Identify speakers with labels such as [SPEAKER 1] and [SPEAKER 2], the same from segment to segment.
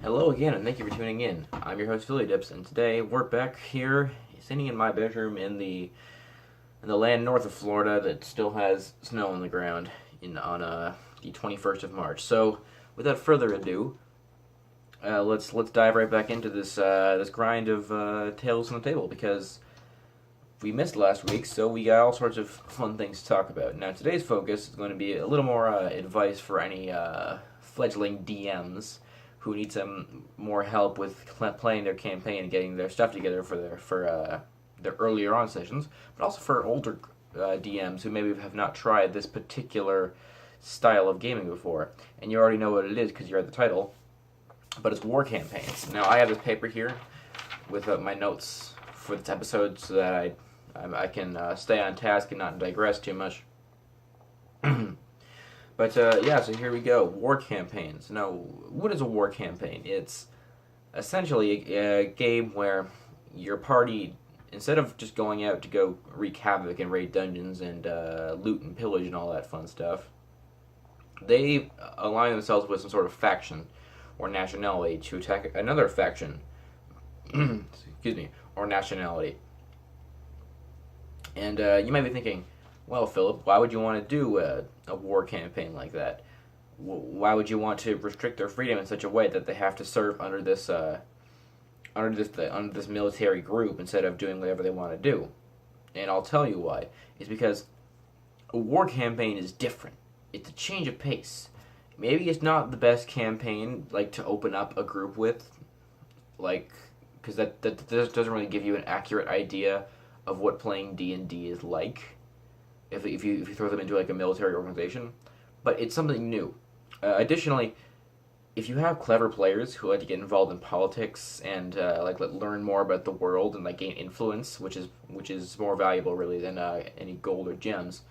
[SPEAKER 1] Hello again, and thank you for tuning in. I'm your host, Philly Dips, and today we're back here, sitting in my bedroom in the land north of Florida that still has snow on the ground on the 21st of March. So, without further ado, let's dive right back into this grind of Tales on the Table because we missed last week, so we got all sorts of fun things to talk about. Now, today's focus is going to be a little more advice for any fledgling DMs who need some more help with playing their campaign and getting their stuff together for their earlier on sessions, but also for older DMs who maybe have not tried this particular style of gaming before. And you already know what it is because you read the title, but it's war campaigns. Now, I have this paper here with my notes for this episode so that I can stay on task and not digress too much. But yeah, so here we go. War campaigns. Now, what is a war campaign? It's essentially a game where your party, instead of just going out to go wreak havoc and raid dungeons and loot and pillage and all that fun stuff, they align themselves with some sort of faction or nationality to attack another faction. Excuse me, or nationality. And you might be thinking, well, Philip, why would you want to do a war campaign like that? Why would you want to restrict their freedom in such a way that they have to serve under this military group instead of doing whatever they want to do? And I'll tell you why. It's because a war campaign is different. It's a change of pace. Maybe it's not the best campaign like to open up a group with, like, because that doesn't really give you an accurate idea of what playing D&D is like if you throw them into like a military organization, but it's something new. Additionally, if you have clever players who like to get involved in politics and learn more about the world and like gain influence, which is more valuable really than any gold or gems,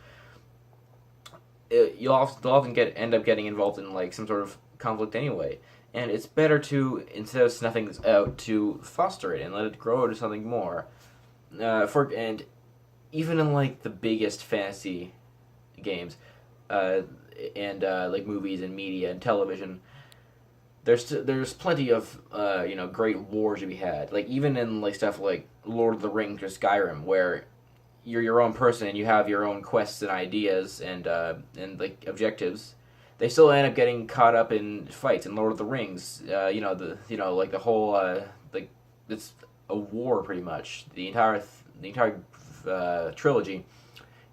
[SPEAKER 1] they'll often end up getting involved in like some sort of conflict anyway. And it's better to, instead of snuffing this out, to foster it and let it grow into something more. And even in like the biggest fantasy games, and like movies and media and television, there's plenty of great wars to be had. Like even in like stuff like Lord of the Rings or Skyrim, where you're your own person and you have your own quests and ideas and like objectives, they still end up getting caught up in fights. In Lord of the Rings, like the whole like it's a war pretty much. The entire trilogy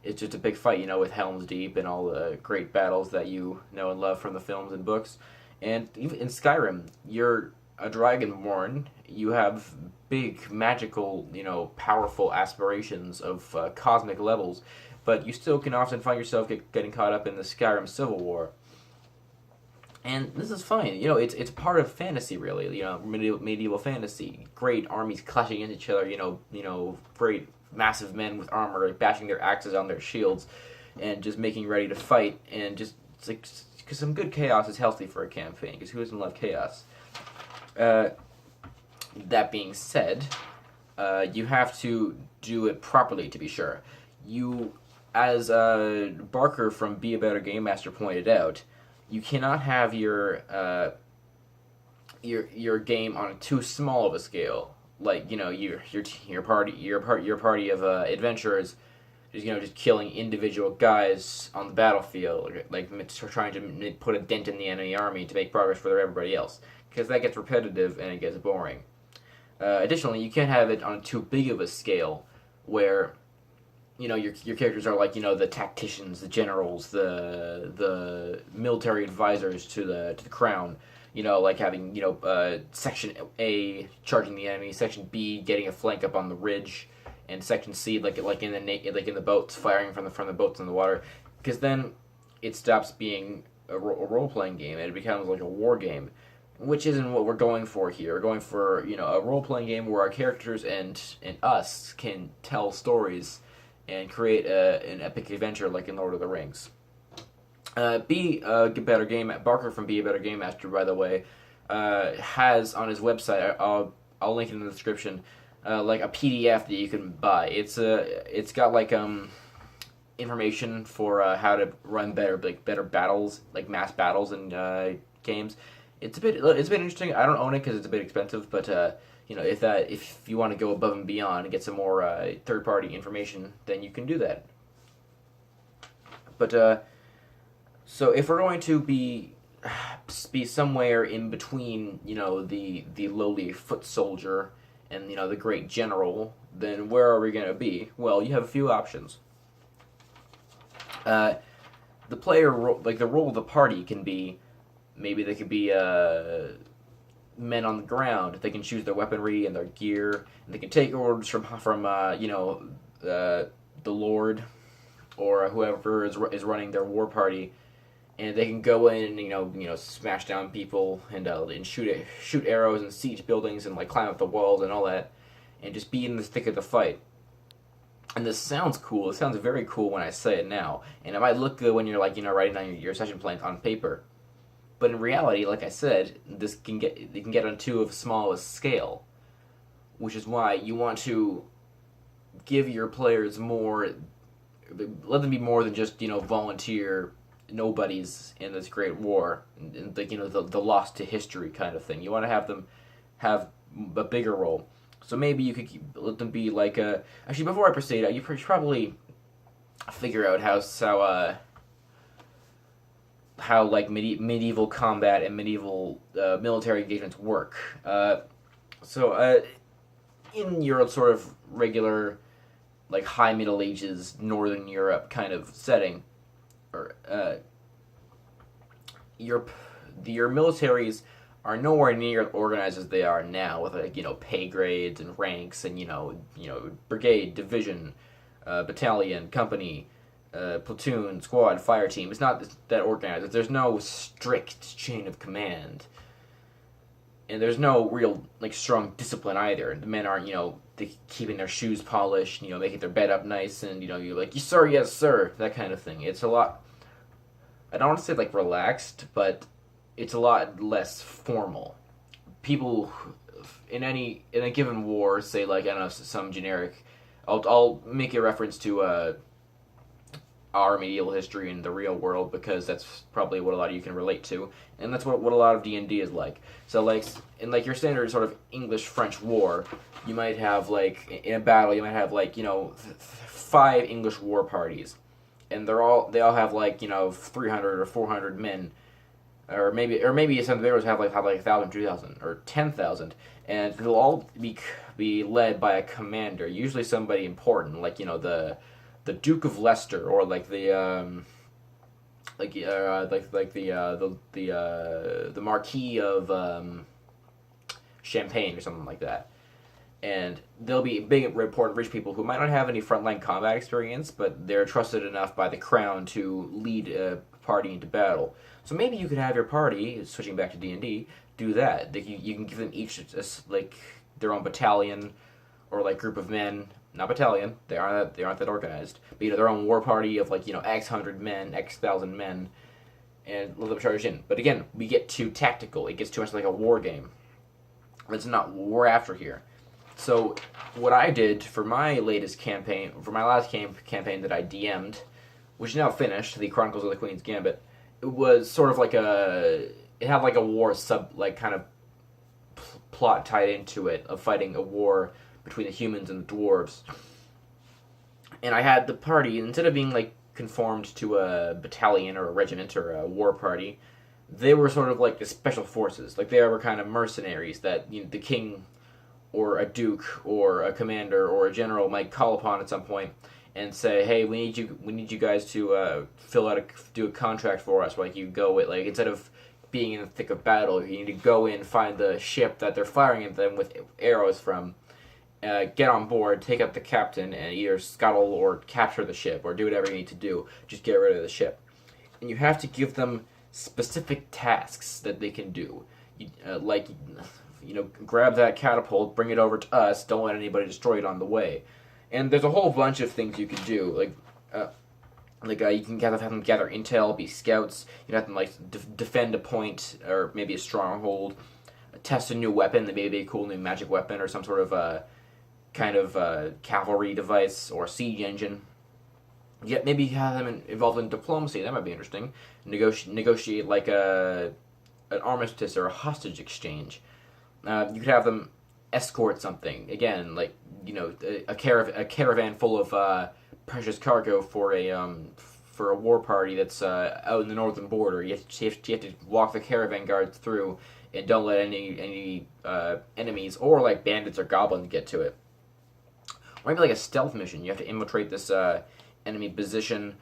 [SPEAKER 1] is just a big fight, with Helm's Deep and all the great battles that you know and love from the films and books. And even in Skyrim, you're a dragonborn. You have big, magical, powerful aspirations of cosmic levels, but you still can often find yourself getting caught up in the Skyrim Civil War. And this is fine. It's part of fantasy, really. Medieval fantasy. Great armies clashing into each other. Great massive men with armor bashing their axes on their shields, and just making ready to fight. And just it's like because some good chaos is healthy for a campaign. Because who doesn't love chaos? That being said, you have to do it properly to be sure. As Barker from Be a Better Game Master pointed out, you cannot have your game on too small of a scale. Like your party of adventurers, just killing individual guys on the battlefield, like trying to put a dent in the enemy army to make progress for everybody else, because that gets repetitive and it gets boring. Additionally, you can't have it on too big of a scale, where your characters are like the tacticians, the generals, the military advisors to the crown. Like having Section A charging the enemy, Section B getting a flank up on the ridge, and Section C like in the boats firing from the boats in the water. Because then it stops being a role playing game and it becomes like a war game, which isn't what we're going for here. We're going for a role playing game where our characters and us can tell stories and create an epic adventure like in Lord of the Rings. Be a Better Game Barker from Be a Better Game Master, by the way, has on his website. I'll link it in the description. Like a PDF that you can buy. It's got like information for how to run better battles, like mass battles in games, it's a bit interesting. I don't own it because it's a bit expensive, but if you want to go above and beyond and get some more third party information, then you can do that. But so if we're going to be somewhere in between, the lowly foot soldier and the great general, then where are we going to be? Well, you have a few options. The player like the role of the party can be, maybe they could be men on the ground. They can choose their weaponry and their gear, and they can take orders from the Lord or whoever is running their war party, and they can go in and smash down people and shoot arrows and siege buildings and like climb up the walls and all that, and just be in the thick of the fight. And this sounds cool. It sounds very cool when I say it now, and it might look good when you're writing down your session plan on paper. But in reality, like I said, it can get onto a smallest scale, which is why you want to give your players more, let them be more than just volunteer nobodies in this great war, and the lost to history kind of thing. You want to have them have a bigger role. So maybe you could let them be like a. Actually, before I proceed, you should probably figure out how like medieval combat and medieval military engagements work. In your sort of regular, like high Middle Ages Northern Europe kind of setting, or your militaries are nowhere near organized as they are now, with pay grades and ranks and brigade, division, battalion, company, platoon, squad, fire team. It's not that organized. There's no strict chain of command, and there's no real strong discipline either. The men aren't keeping their shoes polished, making their bed up nice, and you're like, yes sir, that kind of thing. It's a lot. I don't want to say relaxed, but it's a lot less formal. People in a given war, say I don't know, some generic. I'll make a reference to our medieval history in the real world, because that's probably what a lot of you can relate to, and that's what a lot of D&D is like. So in your standard sort of English-French war, you might have in a battle you might have 5 English war parties, and they all have 300 or 400 men, or maybe some battles have 1,000, 2,000, or 10,000, and they'll all be led by a commander, usually somebody important, the Duke of Leicester, or the Marquis of Champagne, or something like that. And they'll be big, important, rich people who might not have any frontline combat experience, but they're trusted enough by the crown to lead a party into battle. So maybe you could have your party, switching back to D&D, do that. You can give them each their own battalion, or group of men. Not battalion. They aren't that organized. But their own war party of X hundred men, X thousand men, and let them charge in. But again, we get too tactical. It gets too much like a war game. It's not what we're after here. So what I did for my latest campaign, for my last campaign that I DM'd, which is now finished, the Chronicles of the Queen's Gambit, it was sort of it had a war kind of plot tied into it, of fighting a war between the humans and the dwarves. And I had the party, instead of being conformed to a battalion or a regiment or a war party, they were sort of the special forces. They were kind of mercenaries that the king or a duke or a commander or a general might call upon at some point and say, hey, we need you guys to do a contract for us. You go with instead of being in the thick of battle, you need to go in, find the ship that they're firing at them with arrows from, get on board, take out the captain, and either scuttle or capture the ship, or do whatever you need to do. Just get rid of the ship. And you have to give them specific tasks that they can do. Grab that catapult, bring it over to us, don't let anybody destroy it on the way. And there's a whole bunch of things you can do. You can have them gather intel, be scouts. You have them defend a point, or maybe a stronghold, test a new weapon, that may be a cool new magic weapon, or some sort of kind of cavalry device or siege engine. Yet maybe have them involved in diplomacy. That might be interesting. Negotiate an armistice or a hostage exchange. You could have them escort something. Again, like, a caravan full of precious cargo for a war party that's out in the northern border. You have to walk the caravan guards through, and don't let any enemies or like bandits or goblins get to it. Or maybe like a stealth mission. You have to infiltrate this enemy position,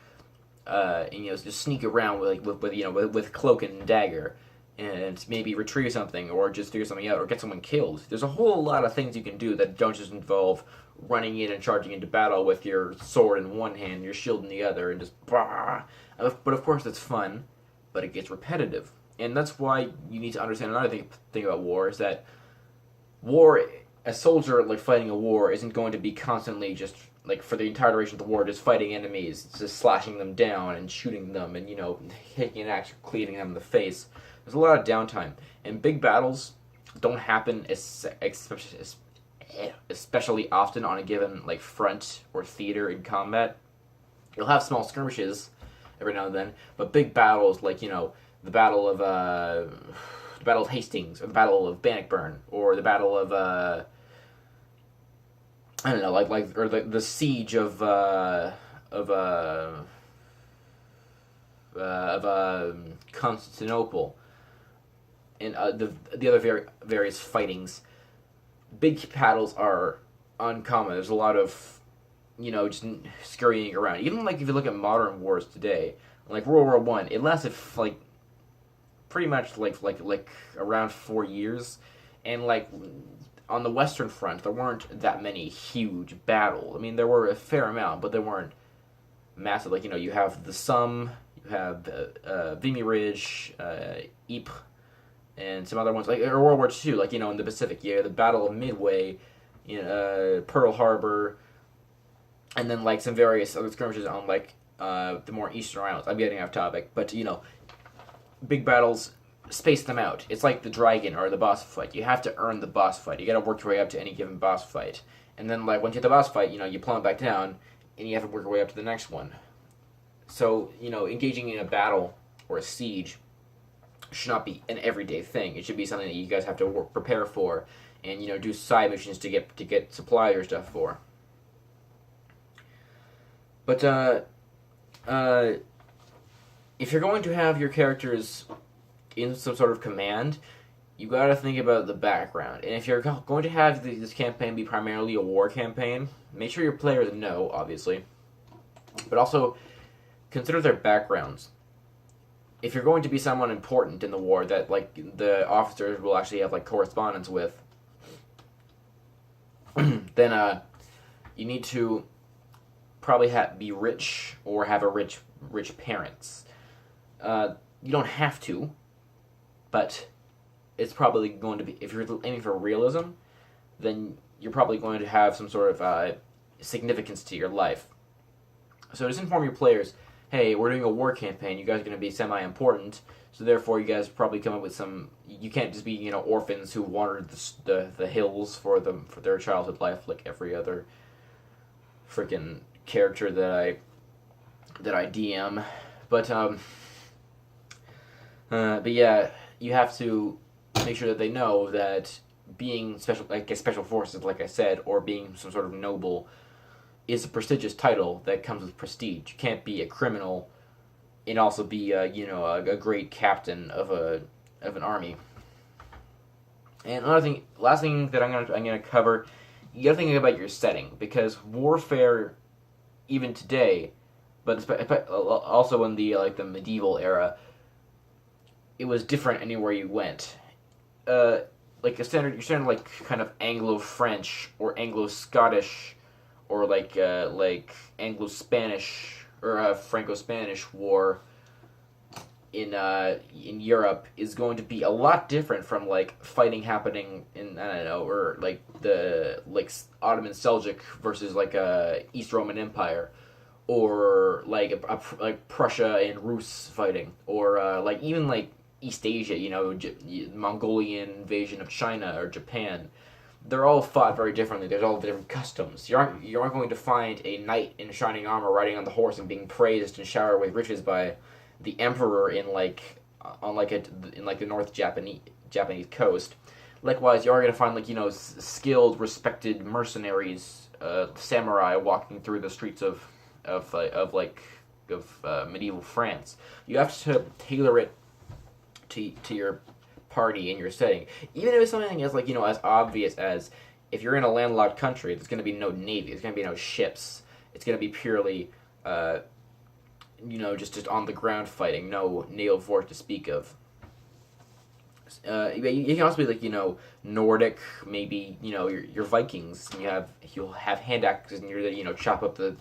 [SPEAKER 1] and just sneak around with cloak and dagger, and maybe retrieve something or just figure something out or get someone killed. There's a whole lot of things you can do that don't just involve running in and charging into battle with your sword in one hand and your shield in the other and just bah. But of course it's fun, but it gets repetitive. And that's why you need to understand another thing about war is that a soldier like fighting a war isn't going to be constantly just like for the entire duration of the war just fighting enemies, just slashing them down and shooting them and taking an axe, cleaving them in the face. There's a lot of downtime, and big battles don't happen especially often on a given like front or theater in combat. You'll have small skirmishes every now and then, but big battles like the battle of Hastings or the battle of Bannockburn or the battle of I don't know, or the siege of Constantinople and the other various fightings. Big battles are uncommon. There's a lot of just scurrying around. Even like if you look at modern wars today, like World War One, it lasted like pretty much like around 4 years, and like on the Western Front there weren't that many huge battles. I mean, there were a fair amount, but they weren't massive. Like you have the Somme, you have Vimy Ridge, Ypres, and some other ones like World War II, like in the Pacific. The Battle of Midway, Pearl Harbor, and then like some various other skirmishes on like the more eastern islands. I'm getting off topic, but big battles, space them out. It's like the dragon or the boss fight. You have to earn the boss fight. You got to work your way up to any given boss fight, and then like once you hit the boss fight, you plummet back down, and you have to work your way up to the next one. So engaging in a battle or a siege should not be an everyday thing. It should be something that you guys have to prepare for, and do side missions to get supplies or stuff for. But if you're going to have your characters in some sort of command, you got to think about the background. And if you're going to have this campaign be primarily a war campaign, make sure your players know, obviously, but also consider their backgrounds. If you're going to be someone important in the war that like the officers will actually have like correspondence with, then you need to probably be rich or have a rich parents. You don't have to, but it's probably going to be, if you're aiming for realism, then you're probably going to have some sort of significance to your life. So just inform your players, hey, we're doing a war campaign, you guys are going to be semi-important, so therefore you guys probably come up with some, you can't just be, orphans who wandered the hills for their childhood life like every other freaking character that I DM. But yeah, you have to make sure that they know that being special forces, like I said, or being some sort of noble is a prestigious title that comes with prestige. You can't be a criminal and also be a great captain of an army. And last thing that I'm gonna cover, you gotta think about your setting, because warfare, even today, but also in the medieval era, it was different anywhere you went. Like your standard like kind of Anglo-French or Anglo-Scottish or like Anglo-Spanish or Franco-Spanish war in Europe is going to be a lot different from like fighting happening in, I don't know, or like the Ottoman Seljuk versus like East Roman Empire, or like Prussia and Rus fighting, or like even like East Asia, Mongolian invasion of China or Japan. They're all fought very differently. There's all different customs. You aren't going to find a knight in shining armor riding on the horse and being praised and showered with riches by the emperor in like on like in like the North Japanese coast. Likewise, you are going to find like skilled, respected mercenaries, samurai walking through the streets of medieval France. You have to tailor it to your party and your setting. Even if it's something as as obvious as if you're in a landlocked country, there's going to be no navy, there's going to be no ships. It's going to be purely, just on the ground fighting, no naval force to speak of. You can also be Nordic, maybe your Vikings. You'll have hand axes and you're chop up the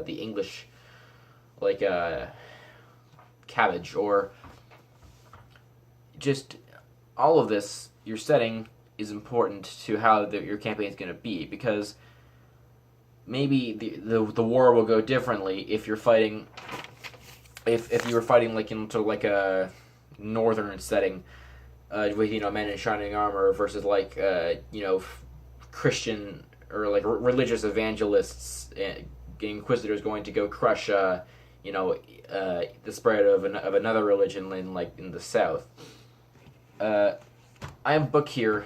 [SPEAKER 1] English cabbage, or just all of this. Your setting is important to how your campaign is going to be, because maybe the war will go differently if you're fighting if you were fighting into a northern setting with men in shining armor versus Christian or religious evangelists, inquisitors going to go crush the spread of another religion in the south. I have a book here.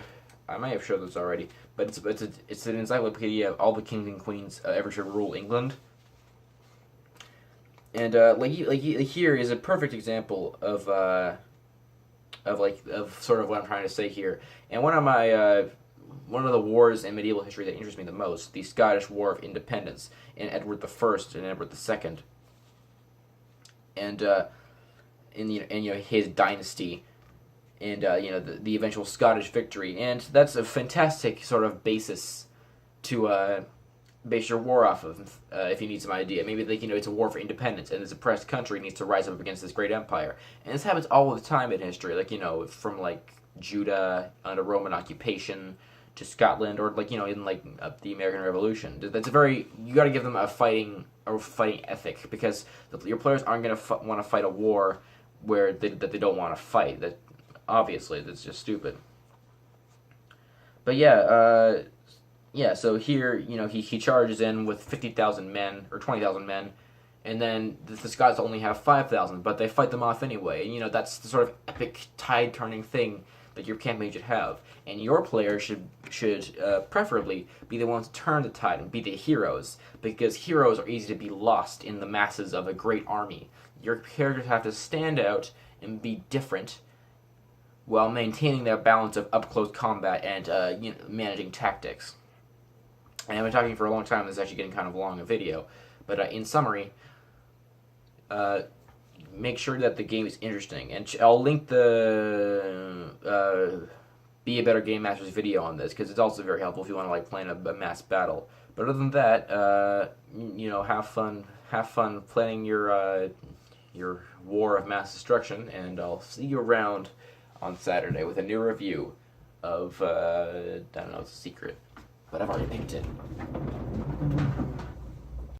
[SPEAKER 1] I might have showed this already, but it's an encyclopedia of all the kings and queens ever to rule England. And here is a perfect example of sort of what I'm trying to say here. And one of the wars in medieval history that interests me the most, the Scottish War of Independence, in Edward the First and Edward the Second, and his dynasty, and the eventual Scottish victory. And that's a fantastic sort of basis to base your war off of, if you need some idea. Maybe it's a war for independence, and this oppressed country needs to rise up against this great empire. And this happens all the time in history, from Judah under Roman occupation to Scotland, or in the American Revolution. That's you got to give them a fighting ethic, because your players aren't going to want to fight a war that they don't want to fight. That obviously that's just stupid. But yeah, so here, he charges in with 50,000 men, or 20,000 men, and then the Scots only have 5,000, but they fight them off anyway. And, that's the sort of epic tide-turning thing that your campaign should have. And your players should preferably be the ones to turn the tide and be the heroes, because heroes are easy to be lost in the masses of a great army. Your characters have to stand out and be different, while maintaining their balance of up-close combat and managing tactics. And I've been talking for a long time. This is actually getting kind of long a video. But in summary, make sure that the game is interesting. And I'll link the Be a Better Game Master's video on this, because it's also very helpful if you want to plan a mass battle. But other than that, have fun planning your war of mass destruction. And I'll see you around on Saturday with a new review of I don't know, it's a secret. But I've already picked it.